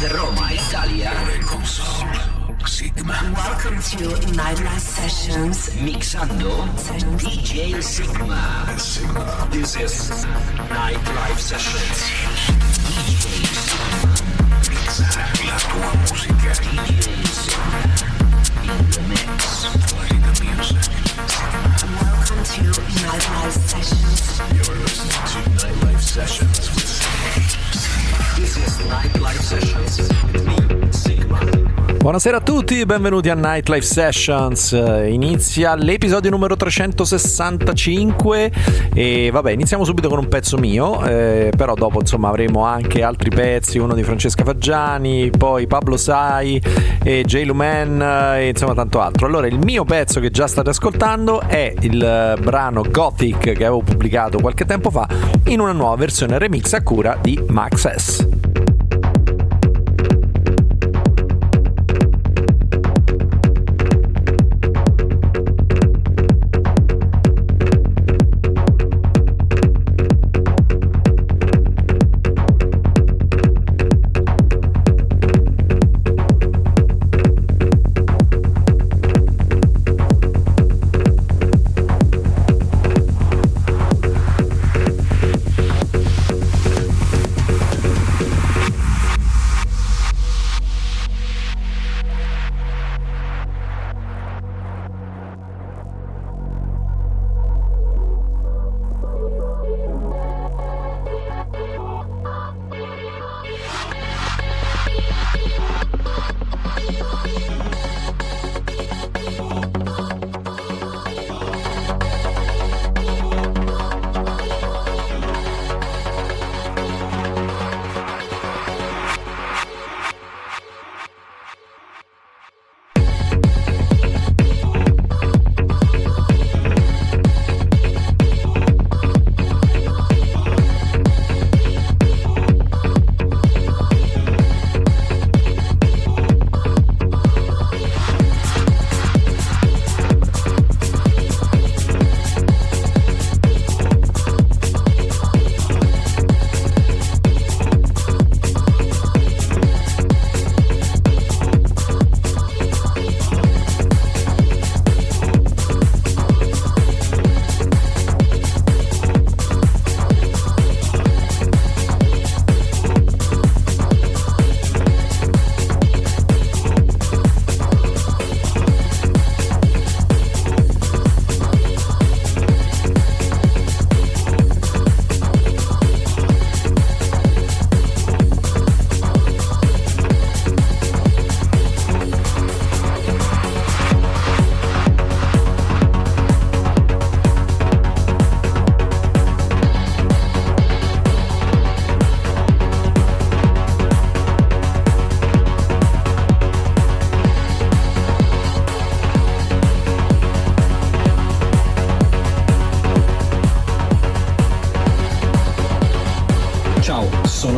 Nord, Roma, Italia. Sygma. Welcome to Nightlife Sessions. Mixando DJ Sygma. This is Nightlife Sessions. DJs. La tua musica. DJs. In the mix. Play the music. Welcome to Nightlife Sessions. You're listening to Nightlife Sessions with Sygma. This is Nightlife Sessions with me, Sygma. Buonasera a tutti, benvenuti a Nightlife Sessions. Inizia l'episodio numero 365 e vabbè, iniziamo subito con un pezzo mio, però dopo insomma avremo anche altri pezzi, uno di Francesca Fagiani, poi Pablo Say e Lumen e insomma tanto altro. Allora, il mio pezzo che già state ascoltando è il brano GOTHIC che avevo pubblicato qualche tempo fa in una nuova versione remix a cura di Max S.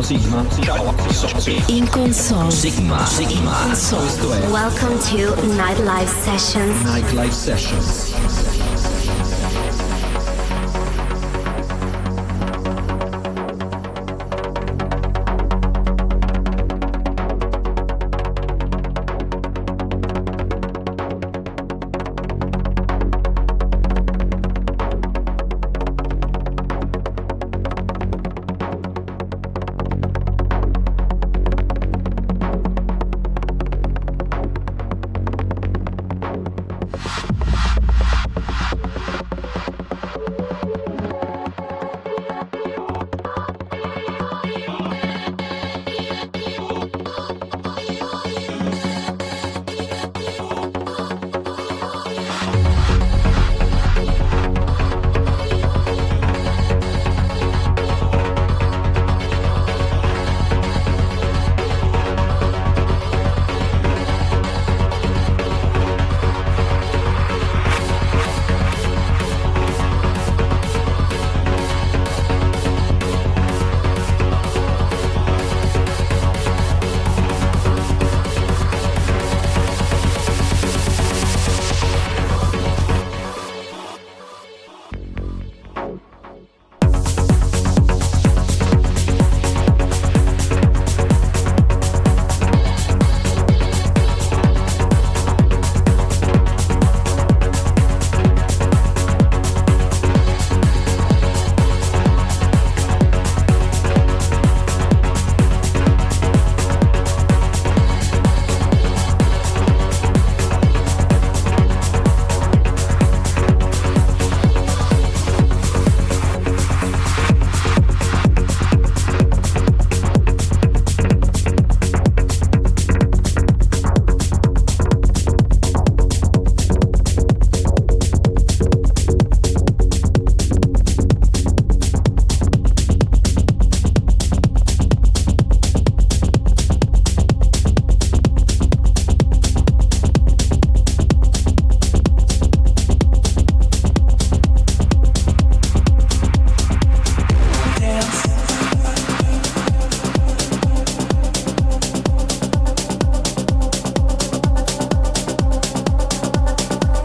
Sygma. Ciao, sono In console. Sygma. Questo è Welcome to Nightlife Sessions. Nightlife Sessions.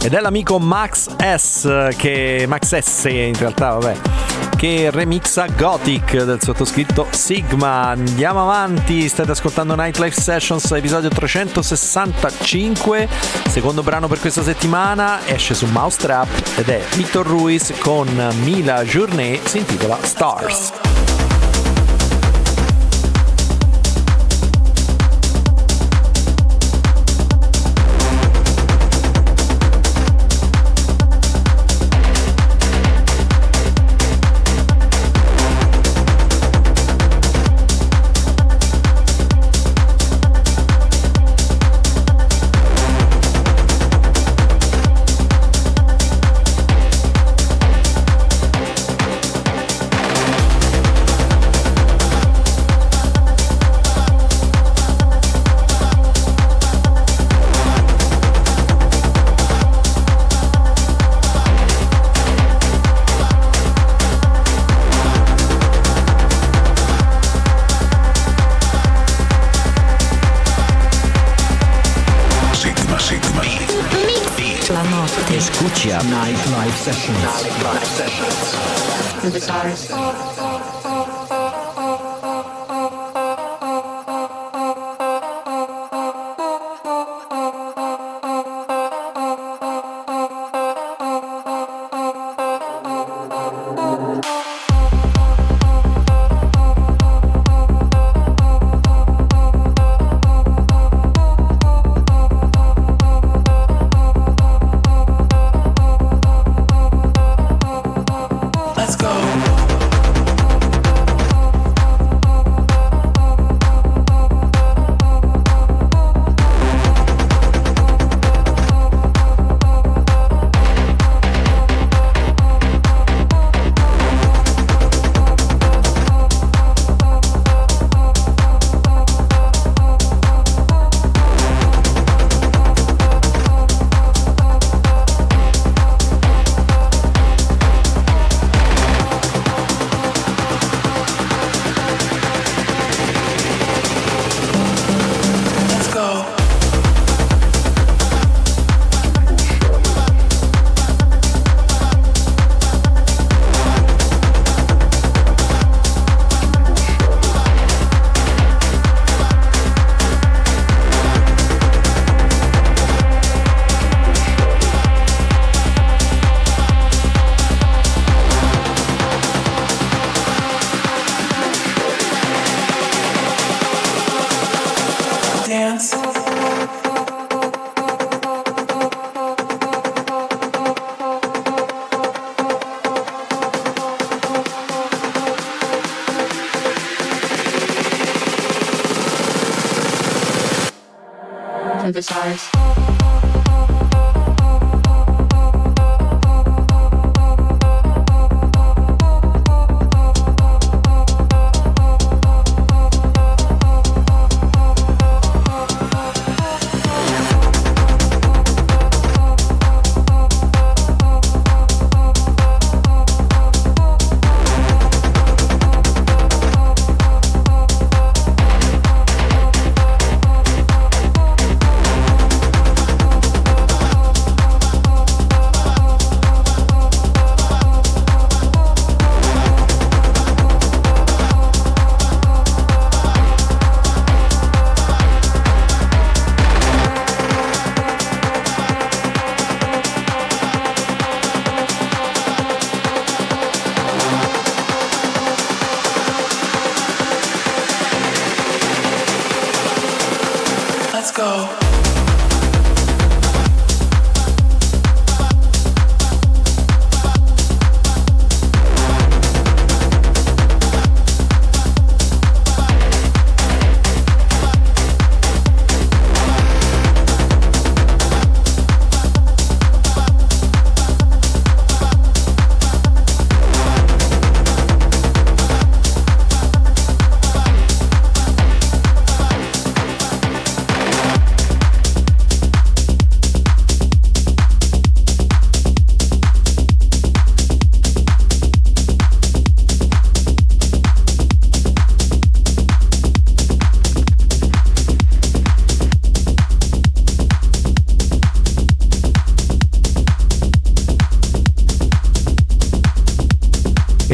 ed è l'amico Max S in realtà, vabbè, che remixa GOTHIC del sottoscritto Sigma. Andiamo avanti, state ascoltando Nightlife Sessions, episodio 365, secondo brano per questa settimana, esce su Mousetrap ed è Victor Ruiz con Mila Journée, si intitola Stars. Escucha Nightlife Sessions. Synthesize.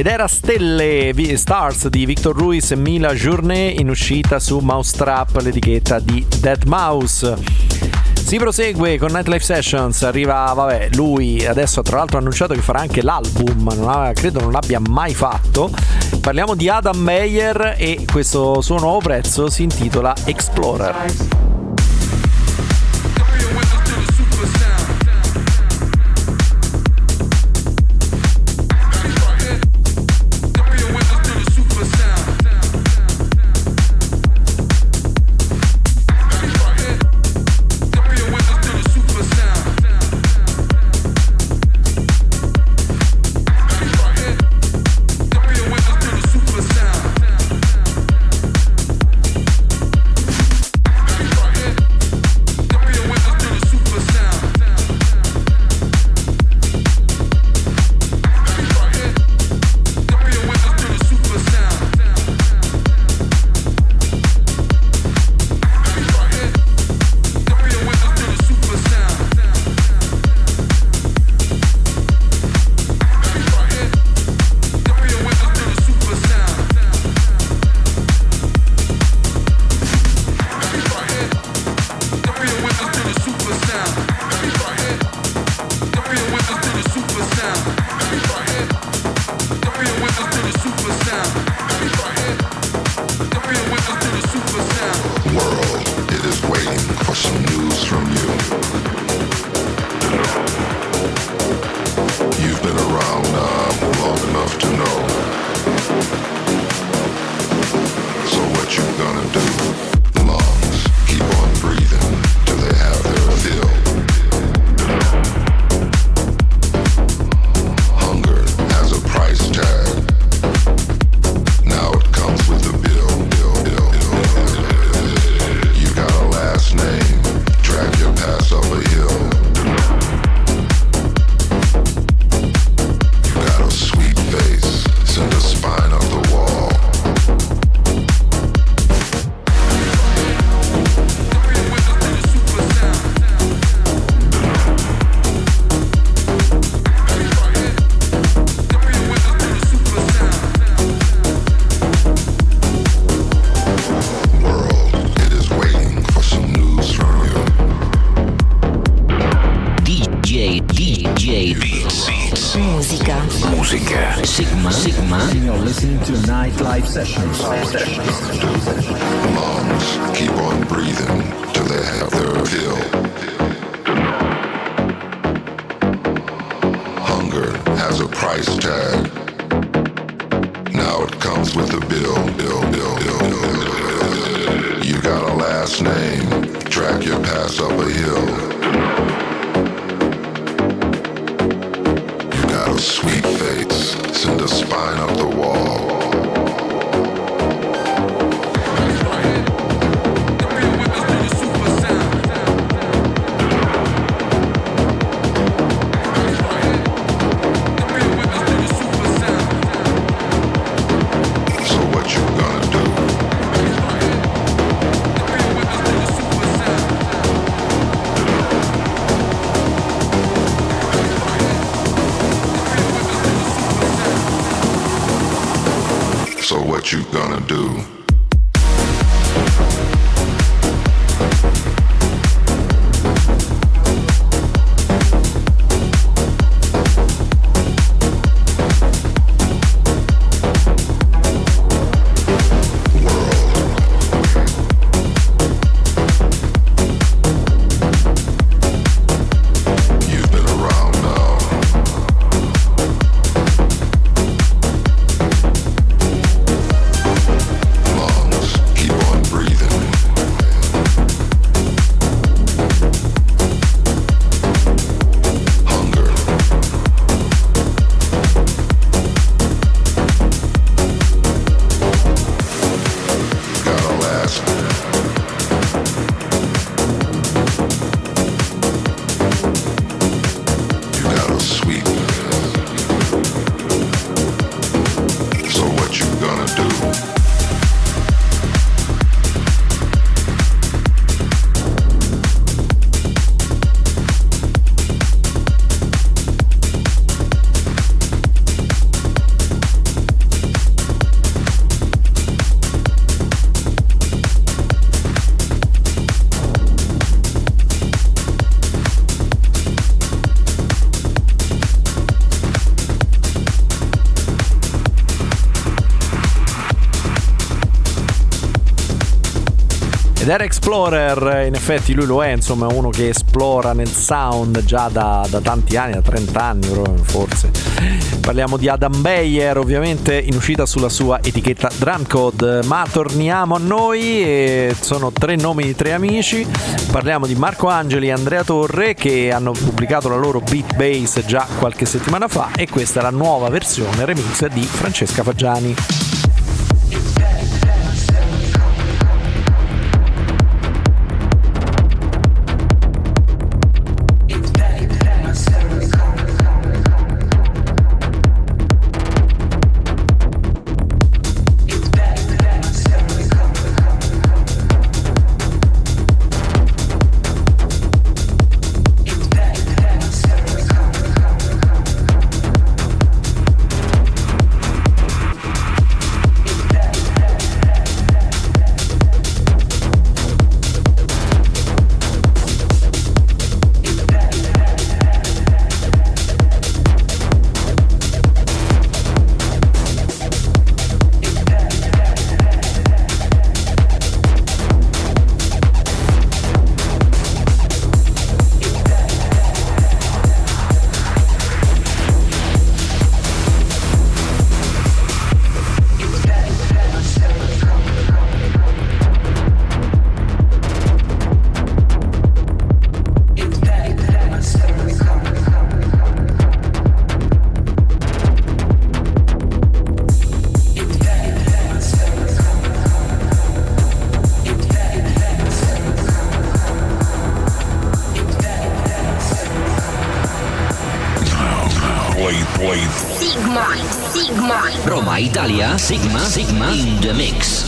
ed era Stars di Victor Ruiz e Mila Journée, in uscita su Mousetrap, l'etichetta di Deadmau5. Si prosegue con Nightlife Sessions, arriva, lui adesso tra l'altro ha annunciato che farà anche l'album, credo non l'abbia mai fatto. Parliamo di Beyer e questo suo nuovo pezzo si intitola Explorer. Sygma. You're listening to Nightlife Sessions. Lungs keep on breathing till they have their fill. Hunger has a price tag. Now it comes with a bill. You got a last name, track your pass up a hill. You got a sweet face, send a spine up the wall. So what you gonna do? Ed era Explorer, in effetti lui lo è, insomma, è uno che esplora nel sound già da tanti anni, da 30 anni forse. Parliamo di Adam Beyer, ovviamente in uscita sulla sua etichetta Drumcode, ma torniamo a noi e sono 3 nomi di 3 amici. Parliamo di Marco Angeli e Andrea Torre, che hanno pubblicato la loro Beat Bass già qualche settimana fa, e questa è la nuova versione remix di Francesca Fagiani. Sygma. Roma, Italia, Sygma in the mix.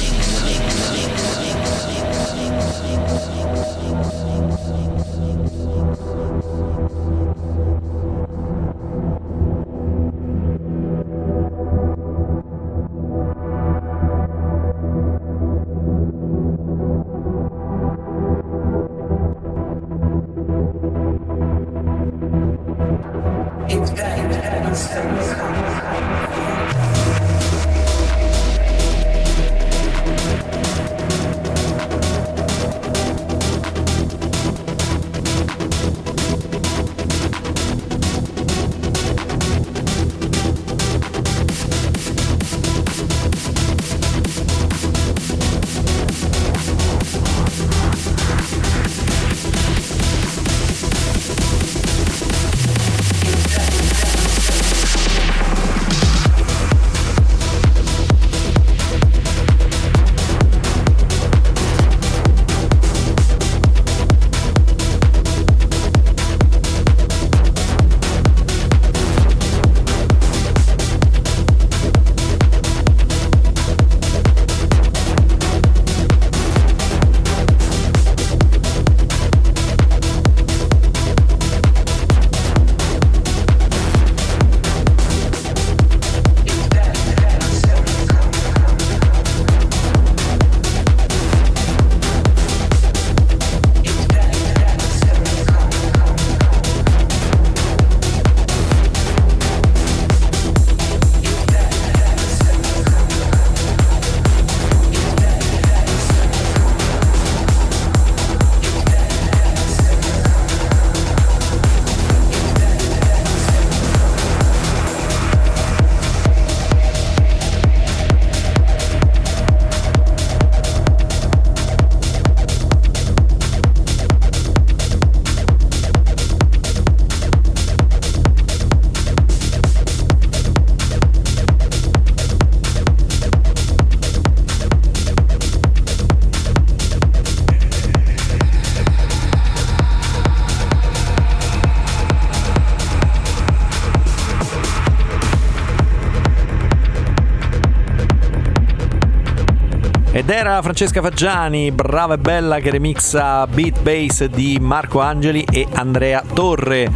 Ed era Francesca Fagiani, brava e bella, che remixa Beat Bass di Marco Angeli e Andrea Torre.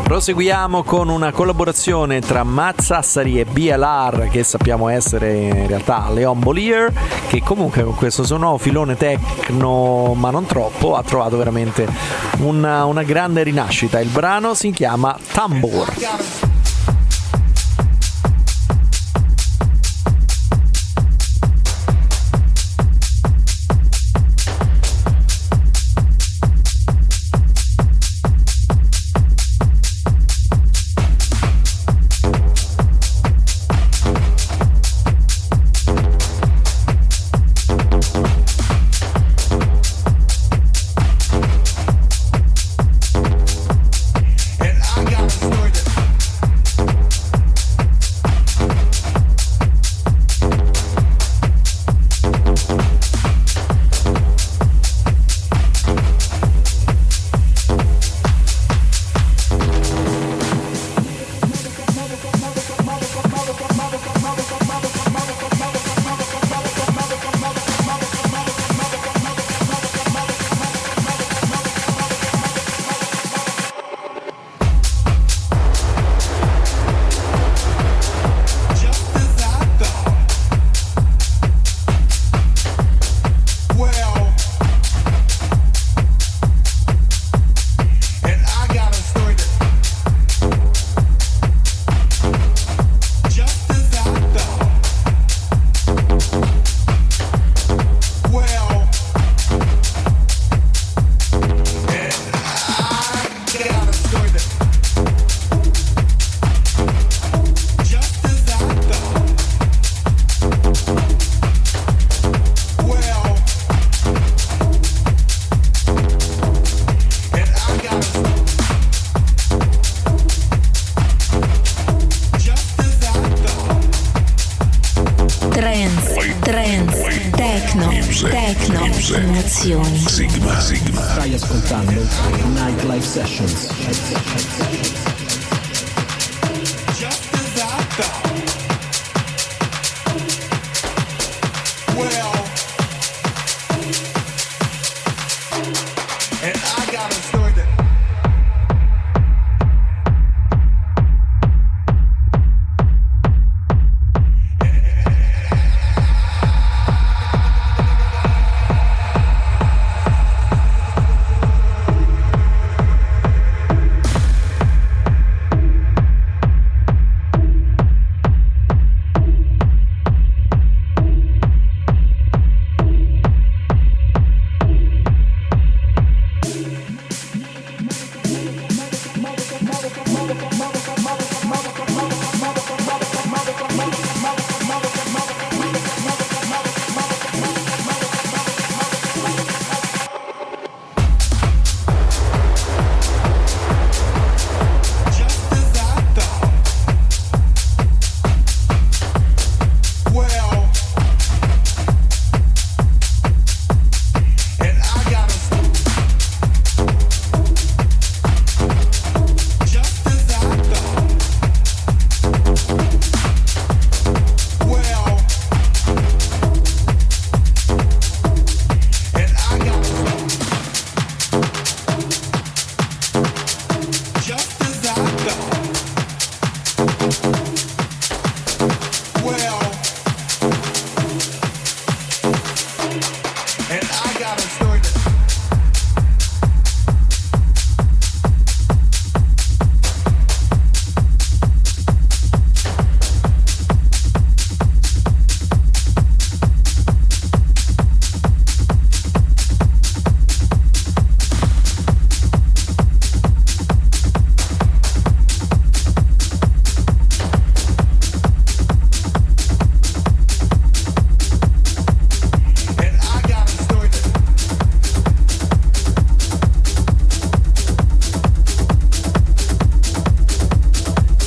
Proseguiamo con una collaborazione tra Sassari e BLR, che sappiamo essere in realtà Leon Bollier, che comunque con questo suo nuovo filone techno, ma non troppo, ha trovato veramente una grande rinascita. Il brano si chiama TAMBUR. techno, emozioni. Sygma. Stai ascoltando Nightlife Sessions. Just as I thought. Well, and I got a story that.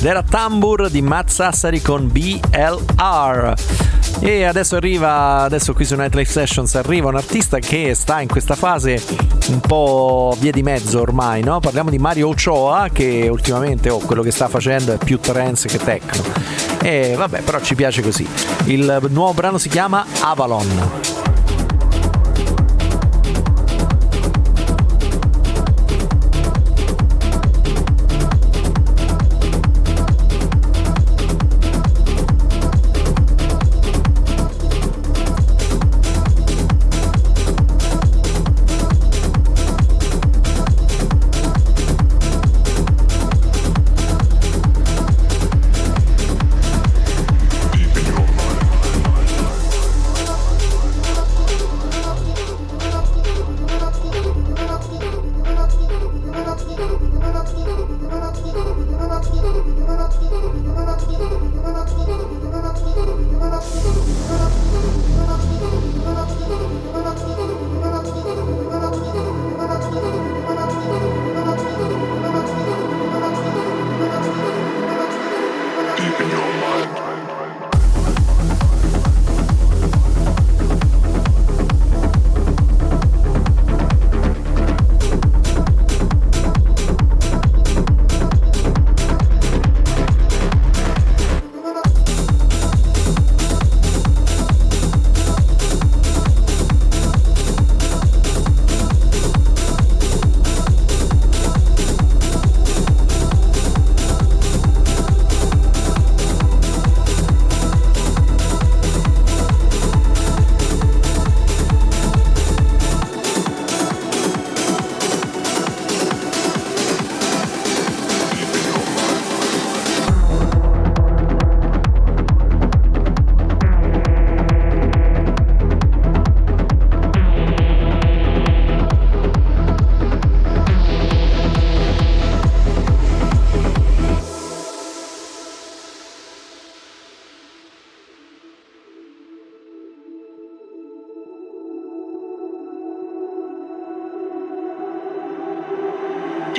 Era TAMBUR di Matt Sassari con BLR. E adesso qui su Nightlife Sessions arriva un artista che sta in questa fase un po' via di mezzo ormai, no? Parliamo di Mario Ochoa, che ultimamente quello che sta facendo è più trance che techno. E vabbè, però ci piace così. Il nuovo brano si chiama AVALON.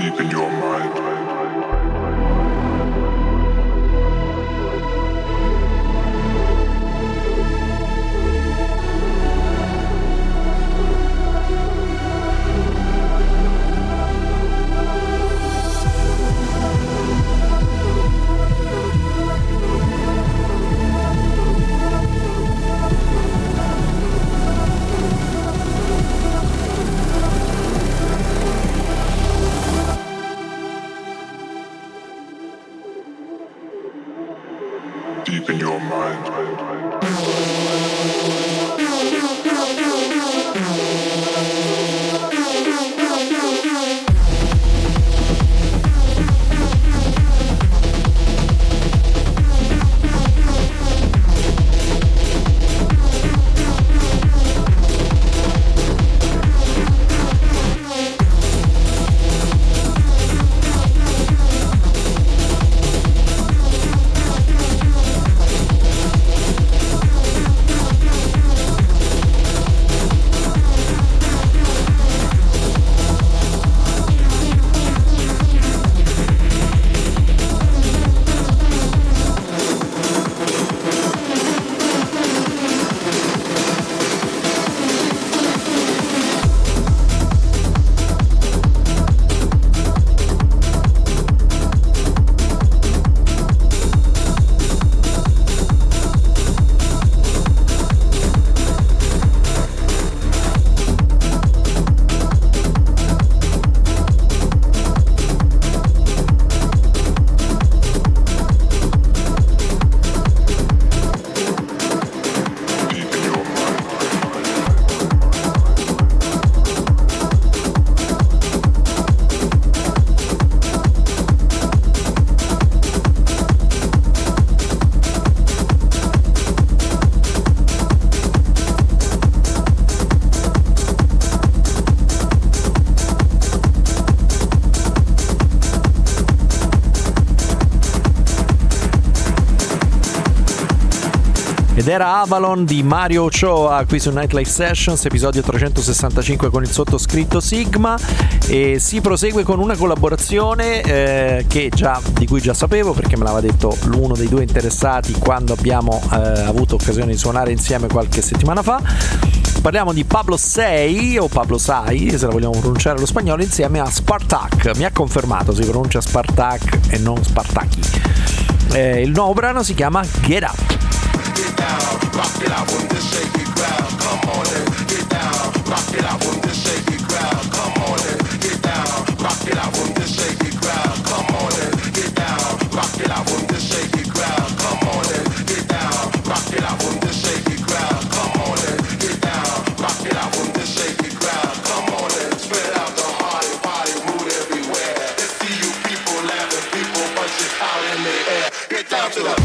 deep in your mind. ed era Avalon di Mario Ochoa qui su Nightlife Sessions, episodio 365 con il sottoscritto Sigma, e si prosegue con una collaborazione di cui già sapevo perché me l'aveva detto uno dei due interessati quando abbiamo avuto occasione di suonare insieme qualche settimana fa. Parliamo di Pablo Say o Pablo Say, se la vogliamo pronunciare allo spagnolo, insieme a Spartaque. Mi ha confermato, si pronuncia Spartaque e non Spartaki. Il nuovo brano si chiama Get Up. Get down, rock it out on this shaky ground. Come on and get down, rock it out on this shaky ground. Come on and get down, rock it out on this shaky ground. Come on and get down, rock it out on this shaky ground. Come on and get down, rock it out on this shaky ground. Come on and get down, rock it out on this shaky ground. Come on and spread out the party, mood everywhere. Let's see you people laughing, people punching out in the air. Get down to the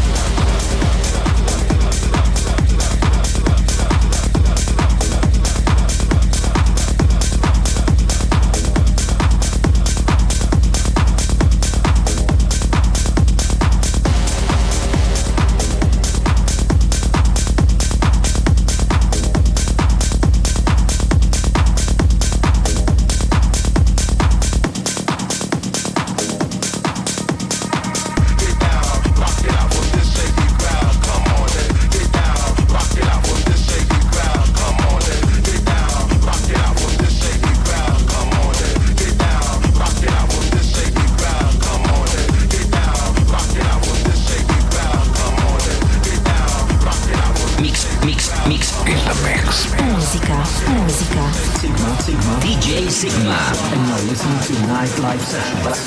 DJ Sygma. And you're listening to Nightlife Sessions.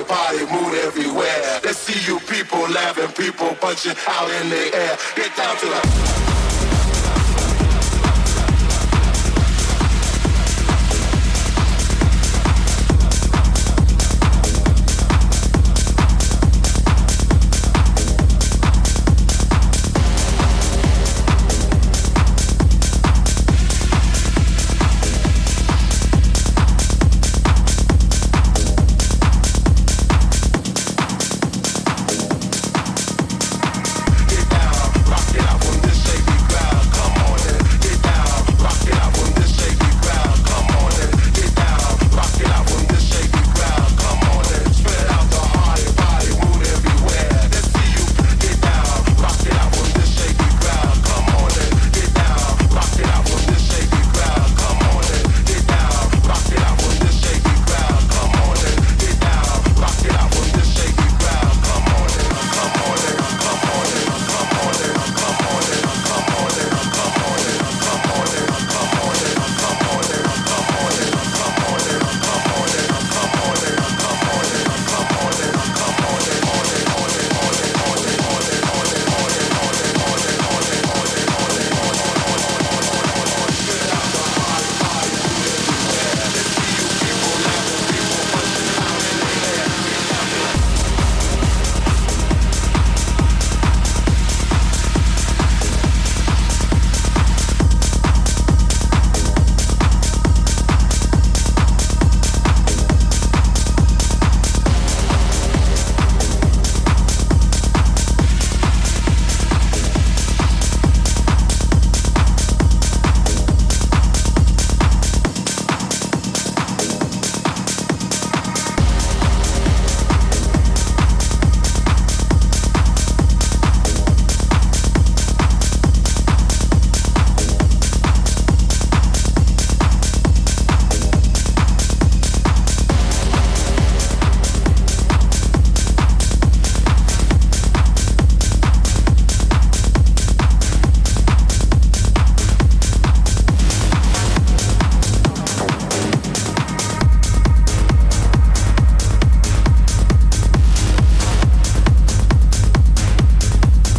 Party, mood everywhere. Let's see you people laughing, people punching out in the air. Get down to the rock it out on this shaky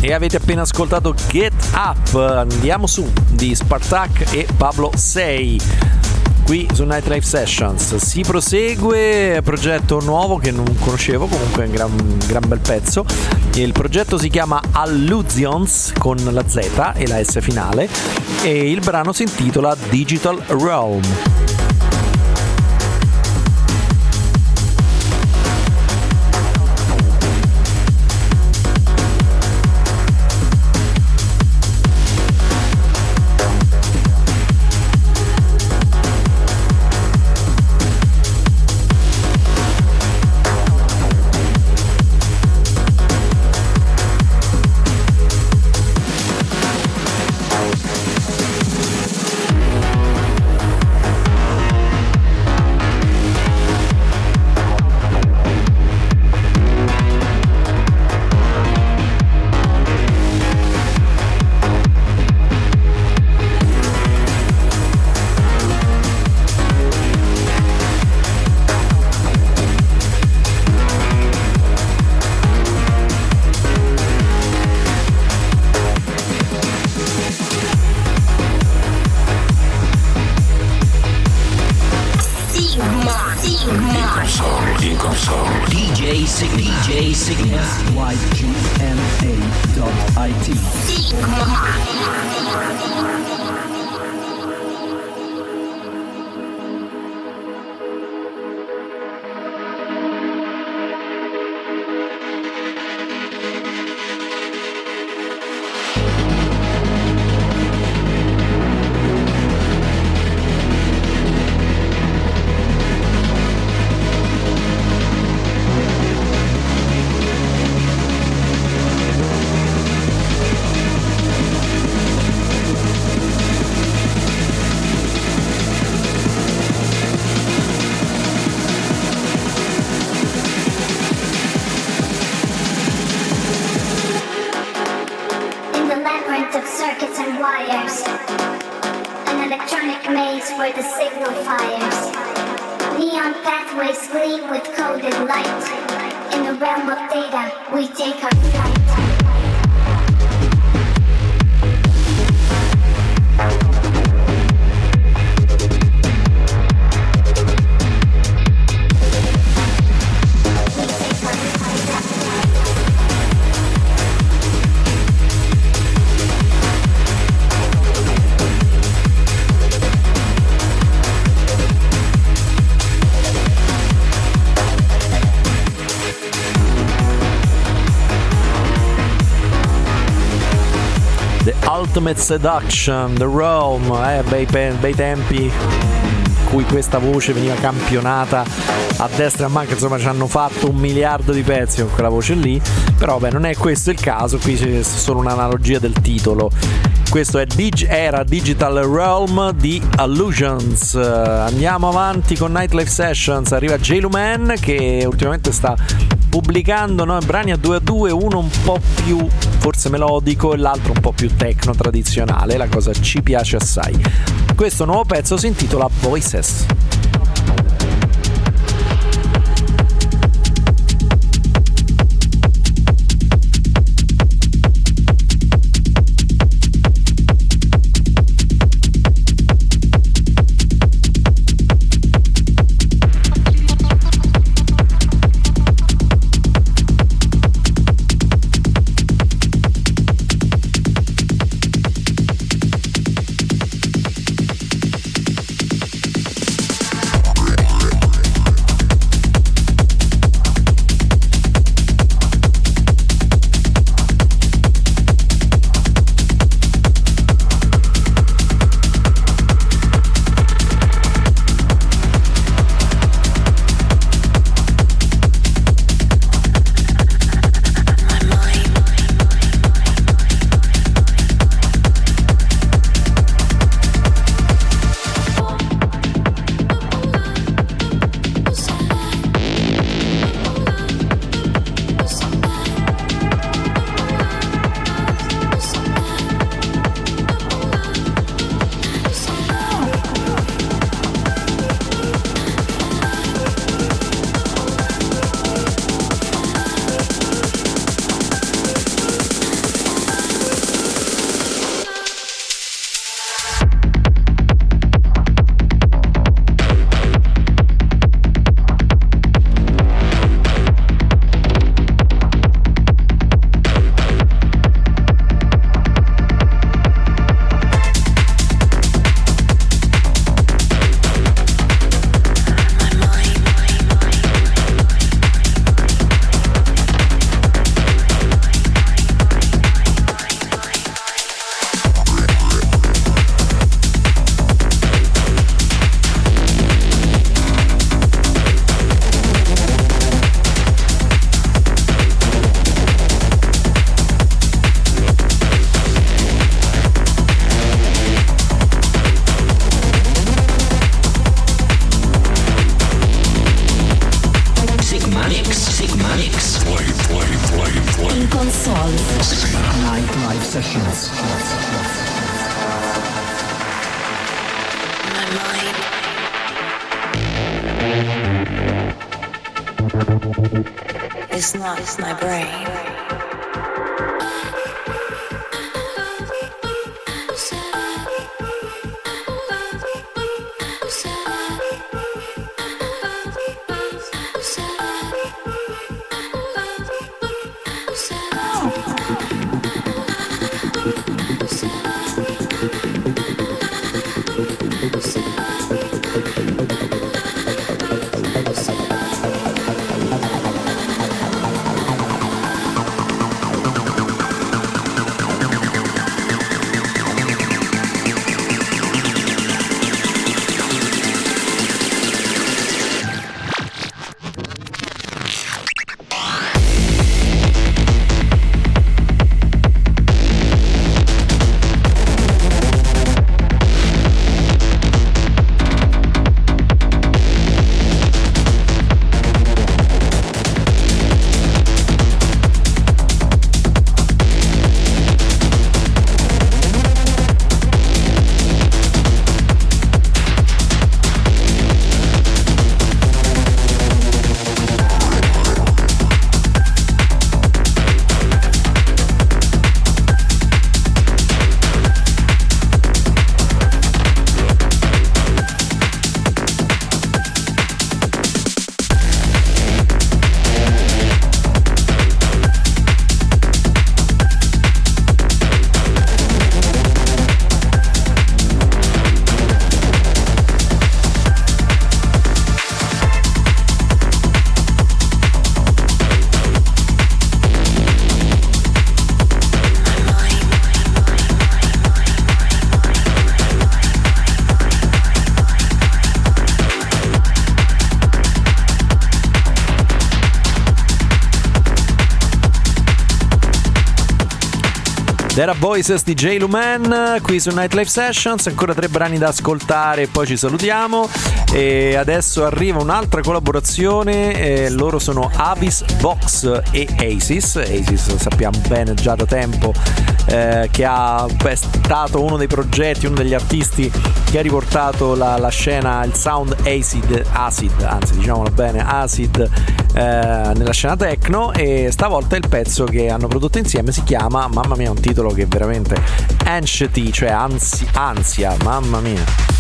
E avete appena ascoltato Get Up, andiamo su, di Spartaque e Pablo Say. Qui su Nightlife Sessions si prosegue, progetto nuovo che non conoscevo, comunque è un gran bel pezzo. Il progetto si chiama Alluzions con la Z e la S finale e il brano si intitola Digital Realm. In console, DJ Sygma. YGMA.it. Ultimate Seduction, The Realm, bei tempi in cui questa voce veniva campionata a destra e a manca, insomma ci hanno fatto 1 miliardo di pezzi con quella voce lì, però beh, non è questo il caso, qui c'è solo un'analogia del titolo. Questo era Digital Realm di Alluzions. Andiamo avanti con Nightlife Sessions, arriva Lumen che ultimamente sta pubblicando brani a 2 uno un po' più forse melodico e l'altro un po' più techno tradizionale, la cosa ci piace assai. Questo nuovo pezzo si intitola Voices. Nightlife Sessions. My mind is not my brain. Era Voices DJ Lumen qui su Nightlife Sessions, ancora 3 brani da ascoltare e poi ci salutiamo. E adesso arriva un'altra collaborazione, loro sono Avis, Vox e ASYS. ASYS sappiamo bene già da tempo che è stato uno dei progetti, uno degli artisti che ha riportato la scena, il sound acid, anzi diciamolo bene, acid nella scena techno, e stavolta il pezzo che hanno prodotto insieme si chiama, mamma mia, un titolo che veramente anxiety, cioè ansia, mamma mia.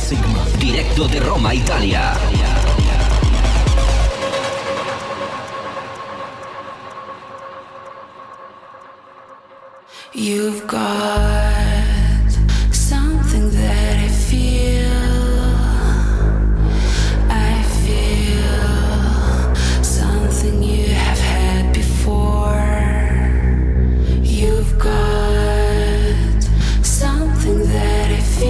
Sygma, diretto da Roma, Italia. You've got something that I feel something you have had before. You've got something that I feel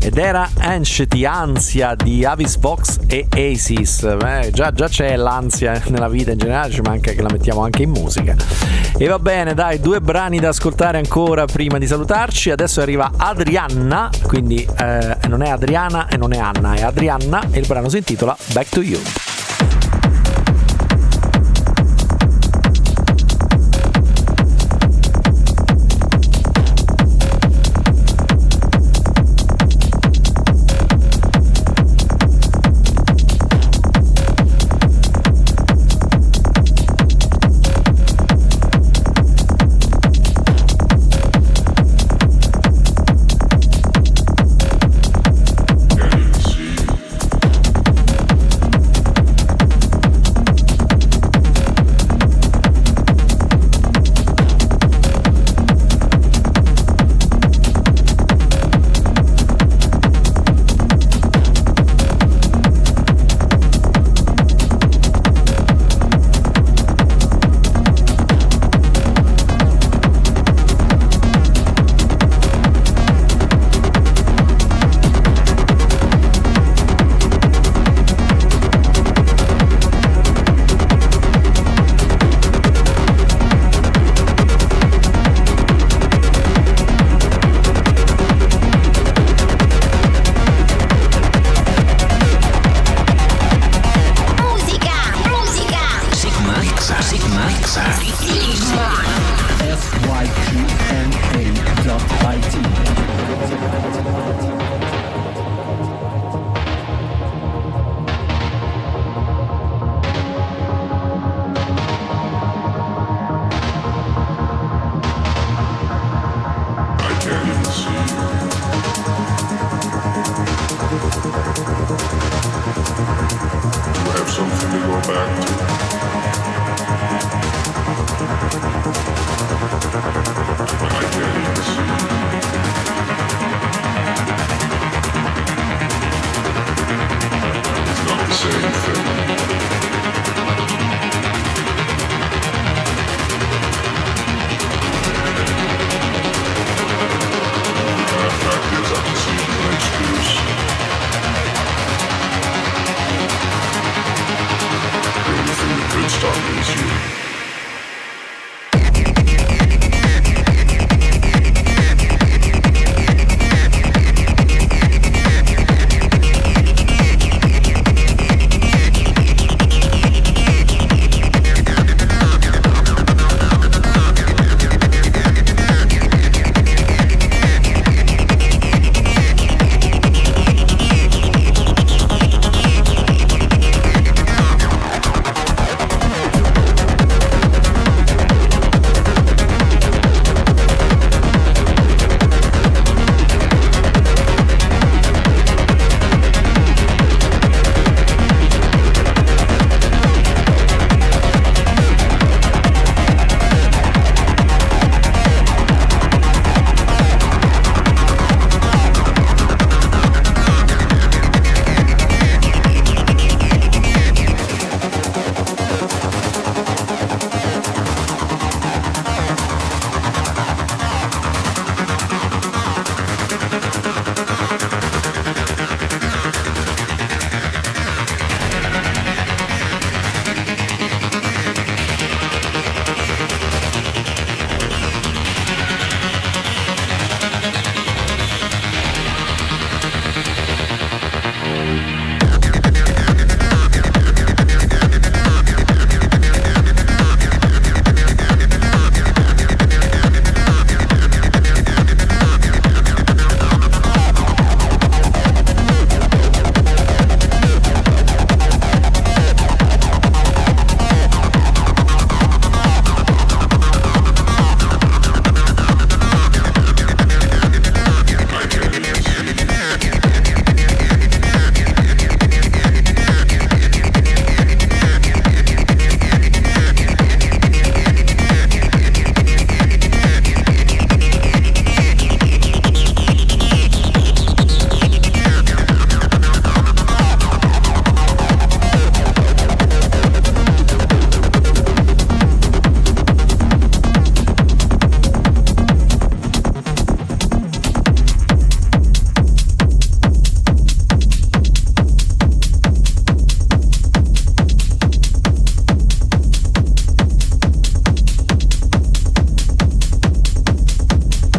ed era Anxiety, ansia di Avis, Vox e ASYS. Già c'è l'ansia nella vita in generale, ci manca che la mettiamo anche in musica. E va bene, dai, 2 brani da ascoltare ancora prima di salutarci. Adesso arriva Adrianna, quindi non è Adriana e non è Anna, è Adrianna, e il brano si intitola Back to You.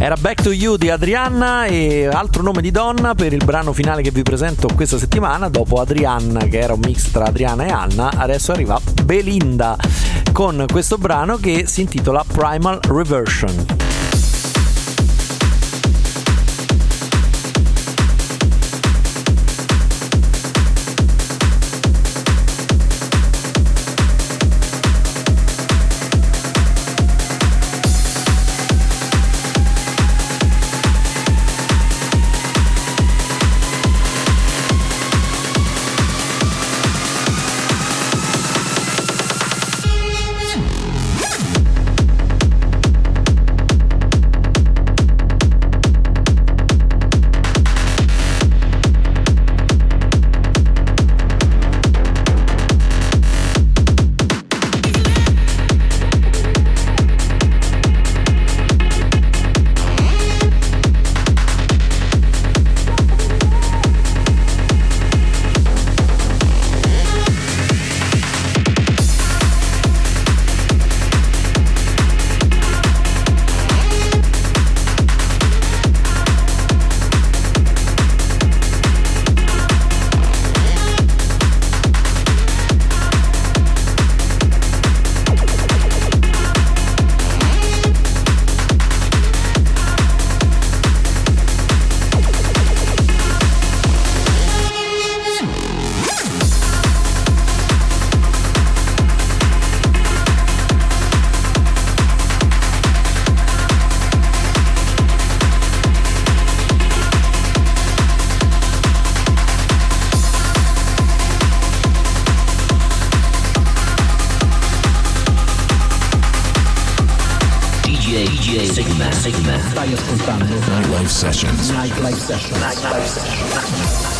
Era Back to You di Adrianna, e altro nome di donna per il brano finale che vi presento questa settimana. Dopo Adrianna, che era un mix tra Adriana e Anna, adesso arriva Belinda con questo brano che si intitola Primal Reversion. Sygma. Stai ascoltando Nightlife Sessions. Nightlife Sessions. Nightlife Sessions.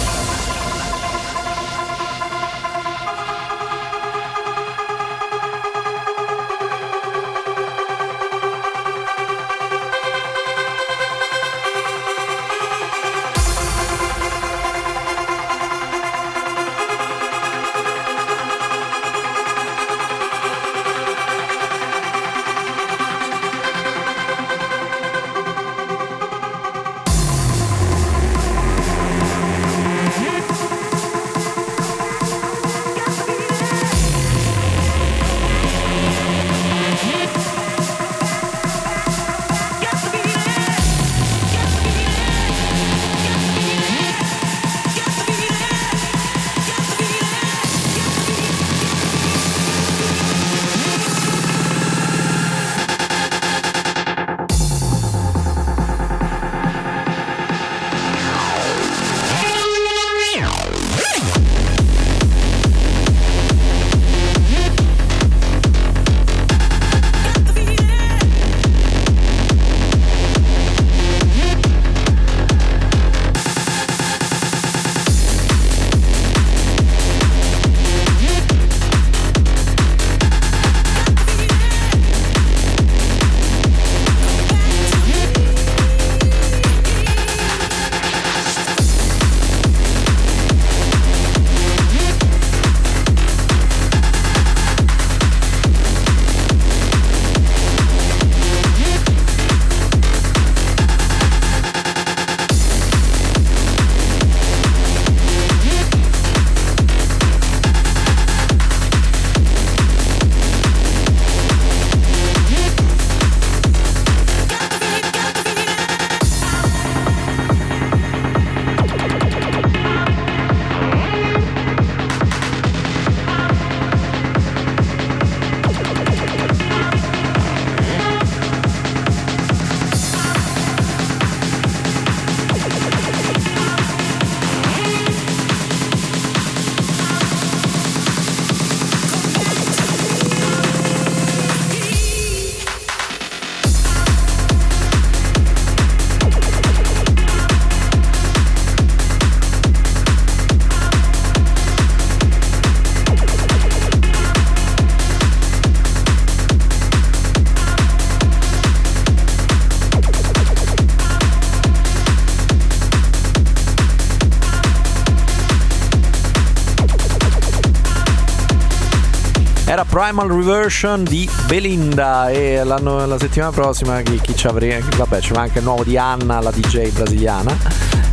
era Primal Reversion di Belinda. E la settimana prossima chi ci avrà? Vabbè, c'è anche il nuovo di Anna, la DJ brasiliana,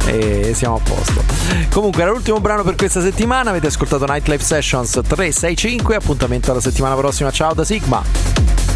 e siamo a posto. Comunque era l'ultimo brano per questa settimana. Avete ascoltato Nightlife Sessions 365. Appuntamento alla settimana prossima. Ciao da Sygma.